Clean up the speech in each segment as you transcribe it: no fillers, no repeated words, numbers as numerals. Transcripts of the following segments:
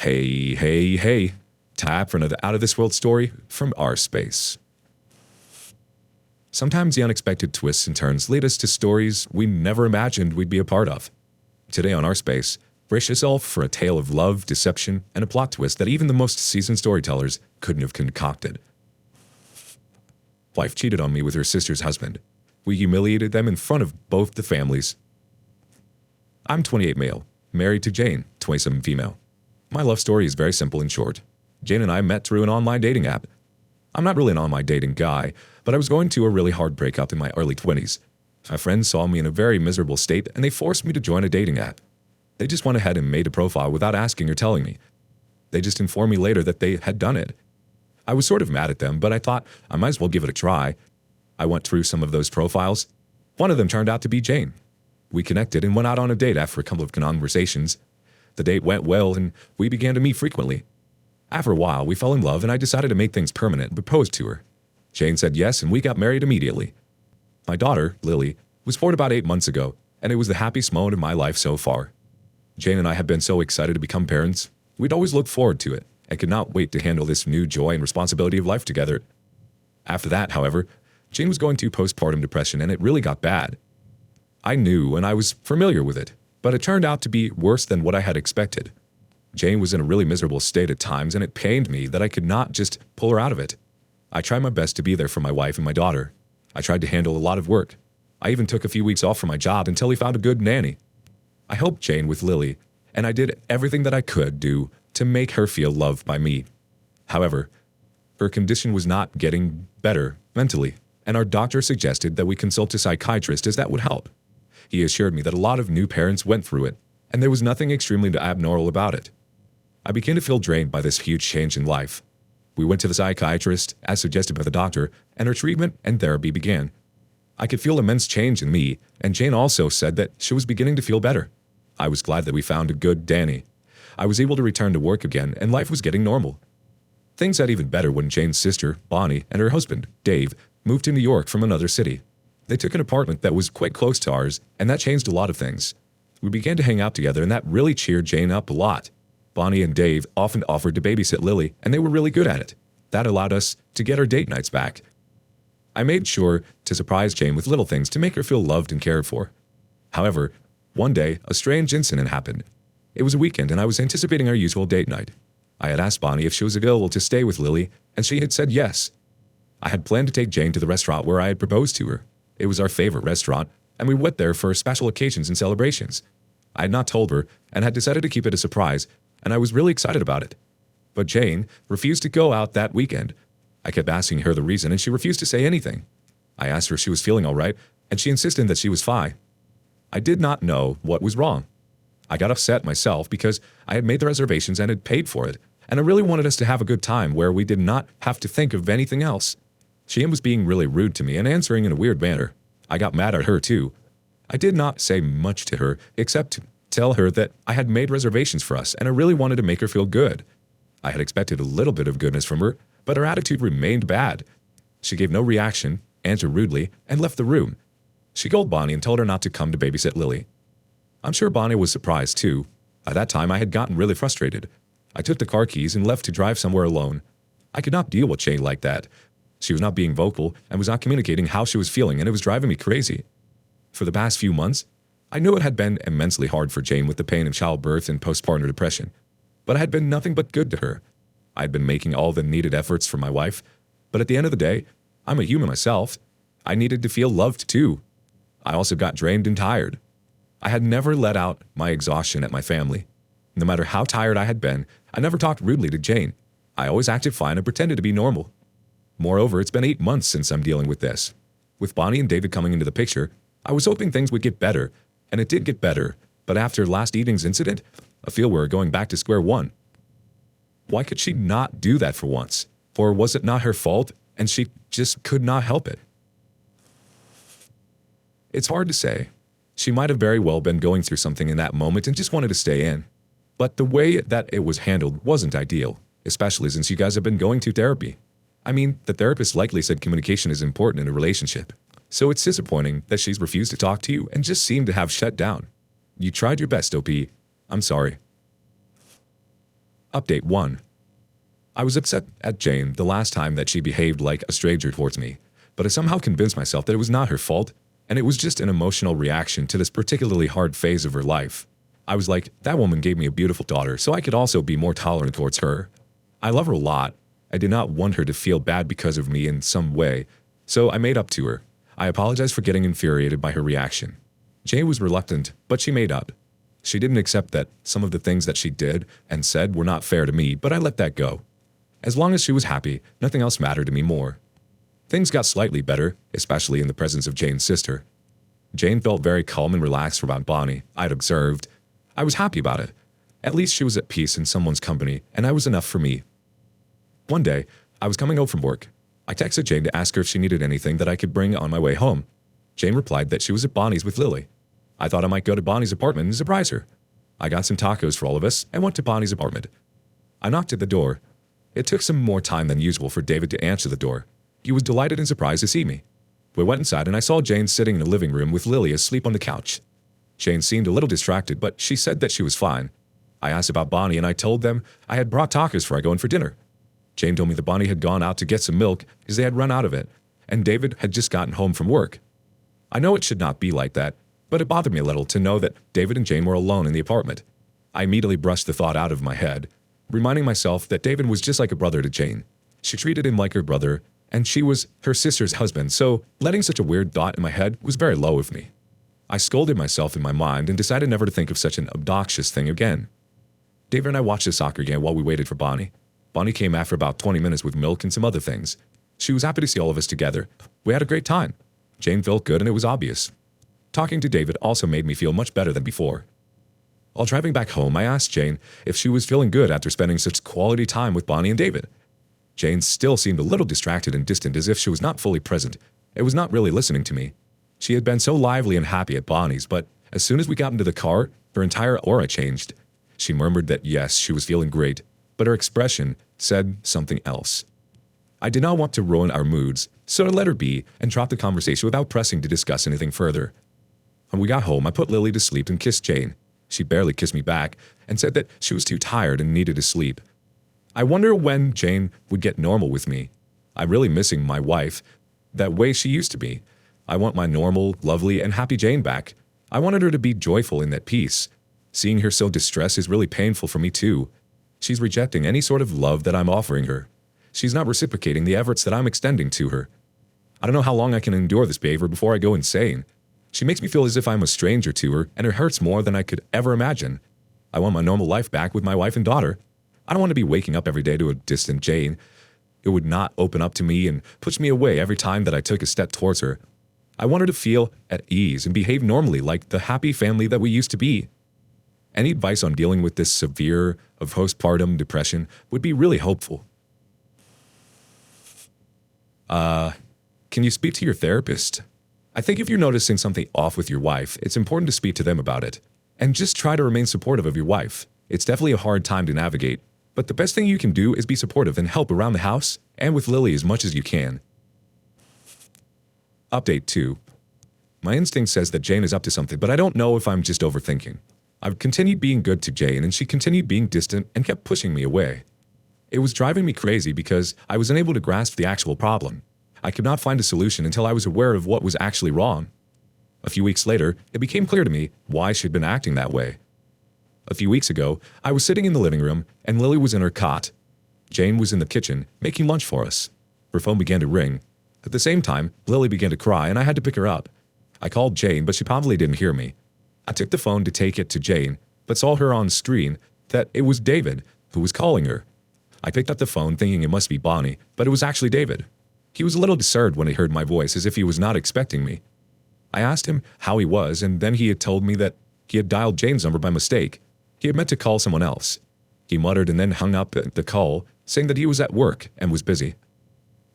Hey. Time for another out-of-this-world story from our space. Sometimes the unexpected twists and turns lead us to stories we never imagined we'd be a part of. Today on our space, brace yourself for a tale of love, deception, and a plot twist that even the most seasoned storytellers couldn't have concocted. Wife cheated on me with her sister's husband. We humiliated them in front of both the families. I'm 28 male, married to Jane, 27 female. My love story is very simple and short. Jane and I met through an online dating app. I'm not really an online dating guy, but I was going through a really hard breakup in my early 20s. My friends saw me in a very miserable state and they forced me to join a dating app. They just went ahead and made a profile without asking or telling me. They just informed me later that they had done it. I was sort of mad at them, but I thought I might as well give it a try. I went through some of those profiles. One of them turned out to be Jane. We connected and went out on a date after a couple of conversations. The date went well and we began to meet frequently. After a while, we fell in love and I decided to make things permanent and proposed to her. Jane said yes and we got married immediately. My daughter, Lily, was born about 8 months ago, and it was the happiest moment of my life so far. Jane and I had been so excited to become parents. We'd always looked forward to it and could not wait to handle this new joy and responsibility of life together. After that, however, Jane was going through postpartum depression and it really got bad. I knew and I was familiar with it, but it turned out to be worse than what I had expected. Jane was in a really miserable state at times and it pained me that I could not just pull her out of it. I tried my best to be there for my wife and my daughter. I tried to handle a lot of work. I even took a few weeks off from my job until we found a good nanny. I helped Jane with Lily, and I did everything that I could do to make her feel loved by me. However, her condition was not getting better mentally, and our doctor suggested that we consult a psychiatrist as that would help. He assured me that a lot of new parents went through it, and there was nothing extremely abnormal about it. I began to feel drained by this huge change in life. We went to the psychiatrist, as suggested by the doctor, and her treatment and therapy began. I could feel immense change in me, and Jane also said that she was beginning to feel better. I was glad that we found a good Danny. I was able to return to work again, and life was getting normal. Things got even better when Jane's sister, Bonnie, and her husband, Dave, moved to New York from another city. They took an apartment that was quite close to ours, and that changed a lot of things. We began to hang out together, and that really cheered Jane up a lot. Bonnie and Dave often offered to babysit Lily, and they were really good at it. That allowed us to get our date nights back. I made sure to surprise Jane with little things to make her feel loved and cared for. However, one day, a strange incident happened. It was a weekend, and I was anticipating our usual date night. I had asked Bonnie if she was available to stay with Lily, and she had said yes. I had planned to take Jane to the restaurant where I had proposed to her. It was our favorite restaurant, and we went there for special occasions and celebrations. I had not told her, and had decided to keep it a surprise, and I was really excited about it. But Jane refused to go out that weekend. I kept asking her the reason, and she refused to say anything. I asked her if she was feeling all right, and she insisted that she was fine. I did not know what was wrong. I got upset myself because I had made the reservations and had paid for it, and I really wanted us to have a good time where we did not have to think of anything else. She was being really rude to me and answering in a weird manner. I got mad at her too. I did not say much to her except to tell her that I had made reservations for us and I really wanted to make her feel good. I had expected a little bit of goodness from her, but her attitude remained bad. She gave no reaction, answered rudely, and left the room. She called Bonnie and told her not to come to babysit Lily. I'm sure Bonnie was surprised too. At that time, I had gotten really frustrated. I took the car keys and left to drive somewhere alone. I could not deal with Jane like that. She was not being vocal and was not communicating how she was feeling, and it was driving me crazy. For the past few months, I knew it had been immensely hard for Jane with the pain of childbirth and postpartum depression, but I had been nothing but good to her. I had been making all the needed efforts for my wife, but at the end of the day, I'm a human myself. I needed to feel loved too. I also got drained and tired. I had never let out my exhaustion at my family. No matter how tired I had been, I never talked rudely to Jane. I always acted fine and pretended to be normal. Moreover, it's been 8 months since I'm dealing with this. With Bonnie and David coming into the picture, I was hoping things would get better, and it did get better, but after last evening's incident, I feel we're going back to square one. Why could she not do that for once? Or was it not her fault, and she just could not help it? It's hard to say. She might have very well been going through something in that moment and just wanted to stay in. But the way that it was handled wasn't ideal, especially since you guys have been going to therapy. I mean, the therapist likely said communication is important in a relationship. So it's disappointing that she's refused to talk to you and just seemed to have shut down. You tried your best, OP. I'm sorry. Update 1. I was upset at Jane the last time that she behaved like a stranger towards me, but I somehow convinced myself that it was not her fault, and it was just an emotional reaction to this particularly hard phase of her life. I was like, that woman gave me a beautiful daughter, so I could also be more tolerant towards her. I love her a lot. I did not want her to feel bad because of me in some way, so I made up to her. I apologized for getting infuriated by her reaction. Jane was reluctant, but she made up. She didn't accept that some of the things that she did and said were not fair to me, but I let that go. As long as she was happy, nothing else mattered to me more. Things got slightly better, especially in the presence of Jane's sister. Jane felt very calm and relaxed about Bonnie, I'd observed. I was happy about it. At least she was at peace in someone's company, and that was enough for me. One day, I was coming home from work. I texted Jane to ask her if she needed anything that I could bring on my way home. Jane replied that she was at Bonnie's with Lily. I thought I might go to Bonnie's apartment and surprise her. I got some tacos for all of us and went to Bonnie's apartment. I knocked at the door. It took some more time than usual for David to answer the door. He was delighted and surprised to see me. We went inside and I saw Jane sitting in the living room with Lily asleep on the couch. Jane seemed a little distracted, but she said that she was fine. I asked about Bonnie and I told them I had brought tacos for I go in for dinner. Jane told me that Bonnie had gone out to get some milk because they had run out of it, and David had just gotten home from work. I know it should not be like that, but it bothered me a little to know that David and Jane were alone in the apartment. I immediately brushed the thought out of my head, reminding myself that David was just like a brother to Jane. She treated him like her brother, and she was her sister's husband, so letting such a weird thought in my head was very low of me. I scolded myself in my mind and decided never to think of such an obnoxious thing again. David and I watched the soccer game while we waited for Bonnie. Bonnie came after about 20 minutes with milk and some other things. She was happy to see all of us together. We had a great time. Jane felt good and it was obvious. Talking to David also made me feel much better than before. While driving back home, I asked Jane if she was feeling good after spending such quality time with Bonnie and David. Jane still seemed a little distracted and distant, as if she was not fully present. It was not really listening to me. She had been so lively and happy at Bonnie's, but as soon as we got into the car, her entire aura changed. She murmured that yes, she was feeling great, but her expression said something else. I did not want to ruin our moods, so I let her be and dropped the conversation without pressing to discuss anything further. When we got home, I put Lily to sleep and kissed Jane. She barely kissed me back and said that she was too tired and needed to sleep. I wonder when Jane would get normal with me. I'm really missing my wife, that way she used to be. I want my normal, lovely, and happy Jane back. I wanted her to be joyful and at peace. Seeing her so distressed is really painful for me too. She's rejecting any sort of love that I'm offering her. She's not reciprocating the efforts that I'm extending to her. I don't know how long I can endure this behavior before I go insane. She makes me feel as if I'm a stranger to her, and it hurts more than I could ever imagine. I want my normal life back with my wife and daughter. I don't want to be waking up every day to a distant Jane. It would not open up to me and push me away every time that I took a step towards her. I want her to feel at ease and behave normally like the happy family that we used to be. Any advice on dealing with this severe of postpartum depression would be really helpful. Can you speak to your therapist? I think if you're noticing something off with your wife, it's important to speak to them about it. And just try to remain supportive of your wife. It's definitely a hard time to navigate, but the best thing you can do is be supportive and help around the house and with Lily as much as you can. Update 2. My instinct says that Jane is up to something, but I don't know if I'm just overthinking. I've continued being good to Jane, and she continued being distant and kept pushing me away. It was driving me crazy because I was unable to grasp the actual problem. I could not find a solution until I was aware of what was actually wrong. A few weeks later, it became clear to me why she'd been acting that way. A few weeks ago, I was sitting in the living room, and Lily was in her cot. Jane was in the kitchen, making lunch for us. Her phone began to ring. At the same time, Lily began to cry, and I had to pick her up. I called Jane, but she probably didn't hear me. I took the phone to take it to Jane, but saw her on screen that it was David who was calling her. I picked up the phone thinking it must be Bonnie, but it was actually David. He was a little disturbed when he heard my voice, as if he was not expecting me. I asked him how he was, and then he had told me that he had dialed Jane's number by mistake. He had meant to call someone else. He muttered and then hung up the call, saying that he was at work and was busy.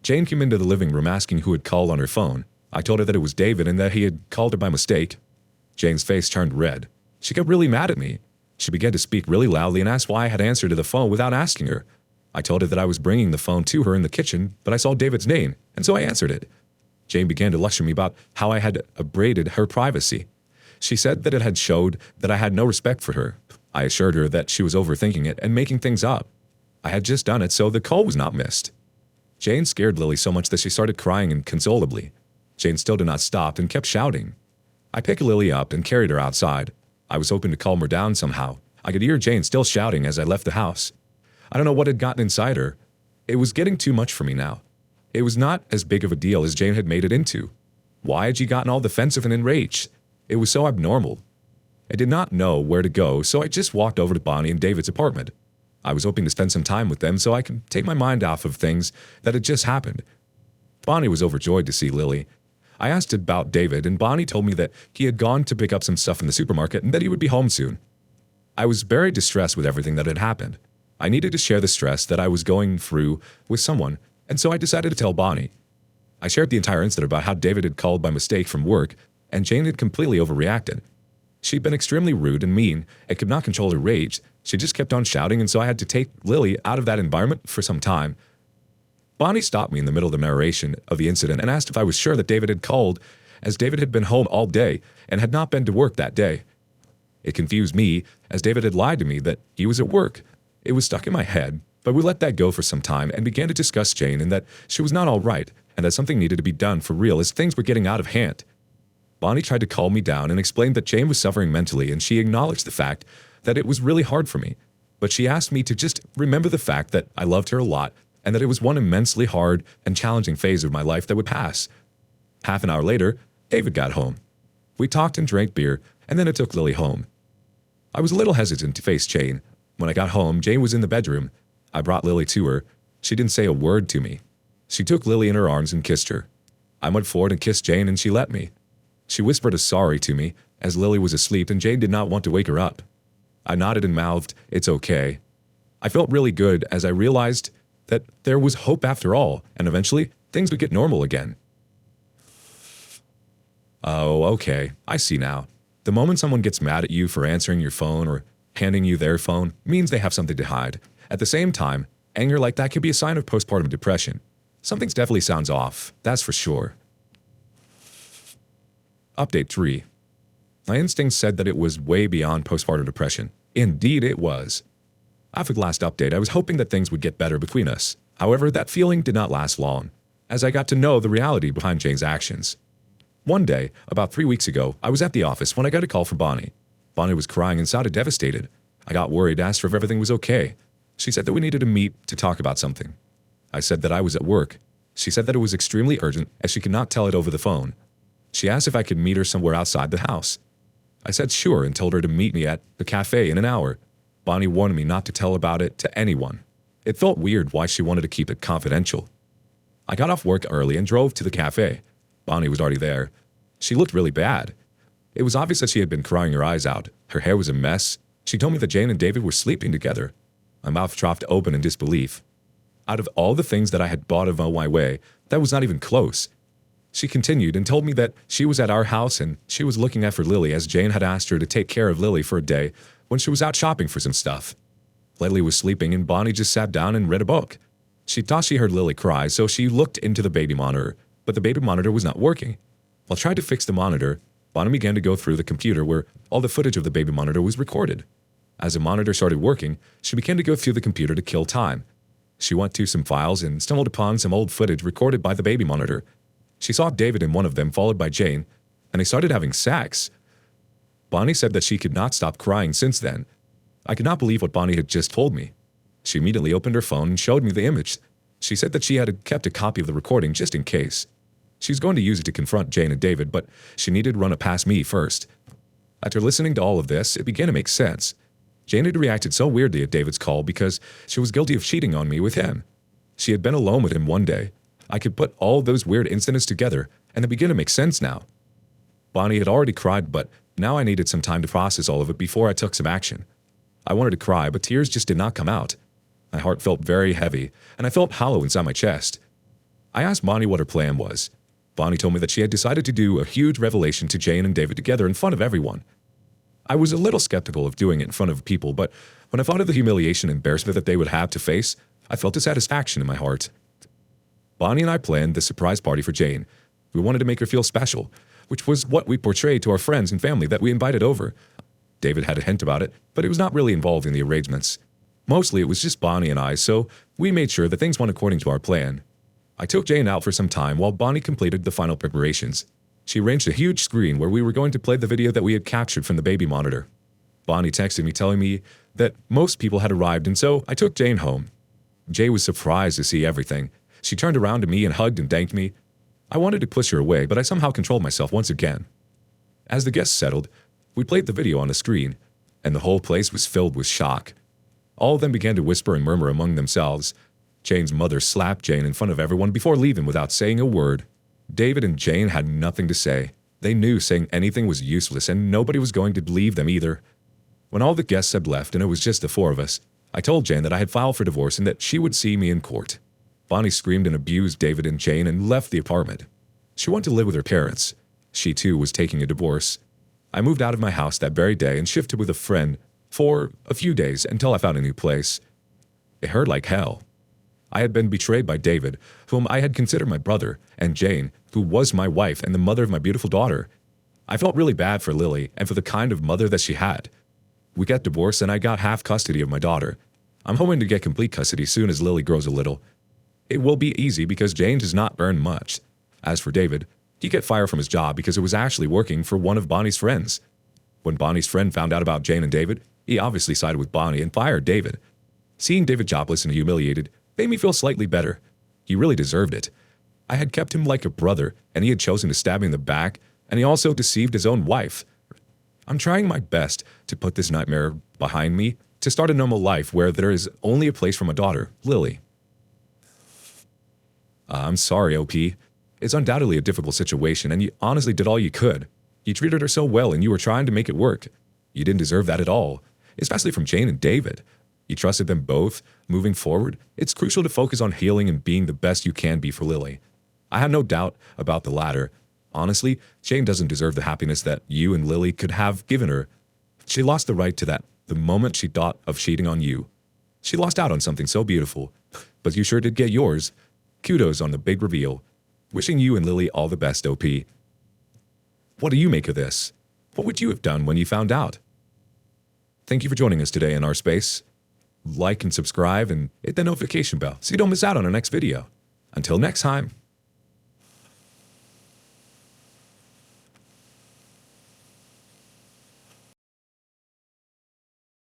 Jane came into the living room asking who had called on her phone. I told her that it was David and that he had called her by mistake. Jane's face turned red. She got really mad at me. She began to speak really loudly and asked why I had answered to the phone without asking her. I told her that I was bringing the phone to her in the kitchen, but I saw David's name, and so I answered it. Jane began to lecture me about how I had abraded her privacy. She said that it had showed that I had no respect for her. I assured her that she was overthinking it and making things up. I had just done it, so the call was not missed. Jane scared Lily so much that she started crying inconsolably. Jane still did not stop and kept shouting. I picked Lily up and carried her outside. I was hoping to calm her down somehow. I could hear Jane still shouting as I left the house. I don't know what had gotten inside her. It was getting too much for me now. It was not as big of a deal as Jane had made it into. Why had she gotten all defensive and enraged? It was so abnormal. I did not know where to go, so I just walked over to Bonnie and David's apartment. I was hoping to spend some time with them so I could take my mind off of things that had just happened. Bonnie was overjoyed to see Lily. I asked about David, and Bonnie told me that he had gone to pick up some stuff in the supermarket and that he would be home soon. I was very distressed with everything that had happened. I needed to share the stress that I was going through with someone, and so I decided to tell Bonnie. I shared the entire incident about how David had called by mistake from work, and Jane had completely overreacted. She'd been extremely rude and mean and could not control her rage. She just kept on shouting, and so I had to take Lily out of that environment for some time. Bonnie stopped me in the middle of the narration of the incident and asked if I was sure that David had called, as David had been home all day and had not been to work that day. It confused me, as David had lied to me that he was at work. It was stuck in my head, but we let that go for some time and began to discuss Jane and that she was not all right and that something needed to be done for real as things were getting out of hand. Bonnie tried to calm me down and explained that Jane was suffering mentally, and she acknowledged the fact that it was really hard for me. But she asked me to just remember the fact that I loved her a lot and that it was one immensely hard and challenging phase of my life that would pass. Half an hour later, David got home. We talked and drank beer, and then I took Lily home. I was a little hesitant to face Jane. When I got home, Jane was in the bedroom. I brought Lily to her. She didn't say a word to me. She took Lily in her arms and kissed her. I went forward and kissed Jane, and she let me. She whispered a sorry to me, as Lily was asleep and Jane did not want to wake her up. I nodded and mouthed, "It's okay." I felt really good as I realized that there was hope after all, and eventually things would get normal again. Oh, okay, I see now. The moment someone gets mad at you for answering your phone or handing you their phone means they have something to hide. At the same time, anger like that could be a sign of postpartum depression. Something definitely sounds off, that's for sure. Update 3. My instincts said that it was way beyond postpartum depression. Indeed it was. After the last update, I was hoping that things would get better between us. However, that feeling did not last long, as I got to know the reality behind Jane's actions. One day, about 3 weeks ago, I was at the office when I got a call from Bonnie. Bonnie was crying and sounded devastated. I got worried, asked her if everything was okay. She said that we needed to meet to talk about something. I said that I was at work. She said that it was extremely urgent, as she could not tell it over the phone. She asked if I could meet her somewhere outside the house. I said sure and told her to meet me at the cafe in an hour. Bonnie warned me not to tell about it to anyone. It felt weird why she wanted to keep it confidential. I got off work early and drove to the cafe. Bonnie was already there. She looked really bad. It was obvious that she had been crying her eyes out. Her hair was a mess. She told me that Jane and David were sleeping together. My mouth dropped open in disbelief. Out of all the things that I had bought of my way, that was not even close. She continued and told me that she was at our house and she was looking after Lily, as Jane had asked her to take care of Lily for a day when she was out shopping for some stuff. Lily was sleeping and Bonnie just sat down and read a book. She thought she heard Lily cry, so she looked into the baby monitor, but the baby monitor was not working. While trying to fix the monitor, Bonnie began to go through the computer where all the footage of the baby monitor was recorded. As the monitor started working, she began to go through the computer to kill time. She went to some files and stumbled upon some old footage recorded by the baby monitor. She saw David in one of them, followed by Jane, and they started having sex. Bonnie said that she could not stop crying since then. I could not believe what Bonnie had just told me. She immediately opened her phone and showed me the image. She said that she had kept a copy of the recording just in case. She was going to use it to confront Jane and David, but she needed to run it past me first. After listening to all of this, it began to make sense. Jane had reacted so weirdly at David's call because she was guilty of cheating on me with him. She had been alone with him one day. I could put all those weird incidents together, and they began to make sense now. Bonnie had already cried, but now I needed some time to process all of it before I took some action. I wanted to cry, but tears just did not come out. My heart felt very heavy, and I felt hollow inside my chest. I asked Bonnie what her plan was. Bonnie told me that she had decided to do a huge revelation to Jane and David together in front of everyone. I was a little skeptical of doing it in front of people, but when I thought of the humiliation and embarrassment that they would have to face, I felt a satisfaction in my heart. Bonnie and I planned the surprise party for Jane. We wanted to make her feel special, which was what we portrayed to our friends and family that we invited over. David had a hint about it, but he was not really involved in the arrangements. Mostly it was just Bonnie and I, so we made sure that things went according to our plan. I took Jane out for some time while Bonnie completed the final preparations. She arranged a huge screen where we were going to play the video that we had captured from the baby monitor. Bonnie texted me telling me that most people had arrived, and so I took Jane home. Jay was surprised to see everything. She turned around to me and hugged and thanked me. I wanted to push her away, but I somehow controlled myself once again. As the guests settled, we played the video on the screen, and the whole place was filled with shock. All of them began to whisper and murmur among themselves. Jane's mother slapped Jane in front of everyone before leaving without saying a word. David and Jane had nothing to say. They knew saying anything was useless, and nobody was going to believe them either. When all the guests had left and it was just the four of us, I told Jane that I had filed for divorce and that she would see me in court. Bonnie screamed and abused David and Jane and left the apartment. She wanted to live with her parents. She too was taking a divorce. I moved out of my house that very day and shifted with a friend for a few days until I found a new place. It hurt like hell. I had been betrayed by David, whom I had considered my brother, and Jane, who was my wife and the mother of my beautiful daughter. I felt really bad for Lily and for the kind of mother that she had. We got divorced and I got half custody of my daughter. I'm hoping to get complete custody soon as Lily grows a little. It will be easy because Jane does not earn much. As for David, he got fired from his job because it was actually working for one of Bonnie's friends. When Bonnie's friend found out about Jane and David, he obviously sided with Bonnie and fired David. Seeing David jobless and humiliated made me feel slightly better. He really deserved it. I had kept him like a brother, and he had chosen to stab me in the back, and he also deceived his own wife. I'm trying my best to put this nightmare behind me, to start a normal life where there is only a place for my daughter, Lily. I'm sorry, OP. It's undoubtedly a difficult situation, and you honestly did all you could. You treated her so well, and you were trying to make it work. You didn't deserve that at all, especially from Jane and David. You trusted them both. Moving forward, it's crucial to focus on healing and being the best you can be for Lily. I have no doubt about the latter. Honestly, Jane doesn't deserve the happiness that you and Lily could have given her. She lost the right to that the moment she thought of cheating on you. She lost out on something so beautiful, but you sure did get yours. Kudos on the big reveal. Wishing you and Lily all the best, OP. What do you make of this? What would you have done when you found out? Thank you for joining us today in our space. Like and subscribe and hit the notification bell so you don't miss out on our next video. Until next time.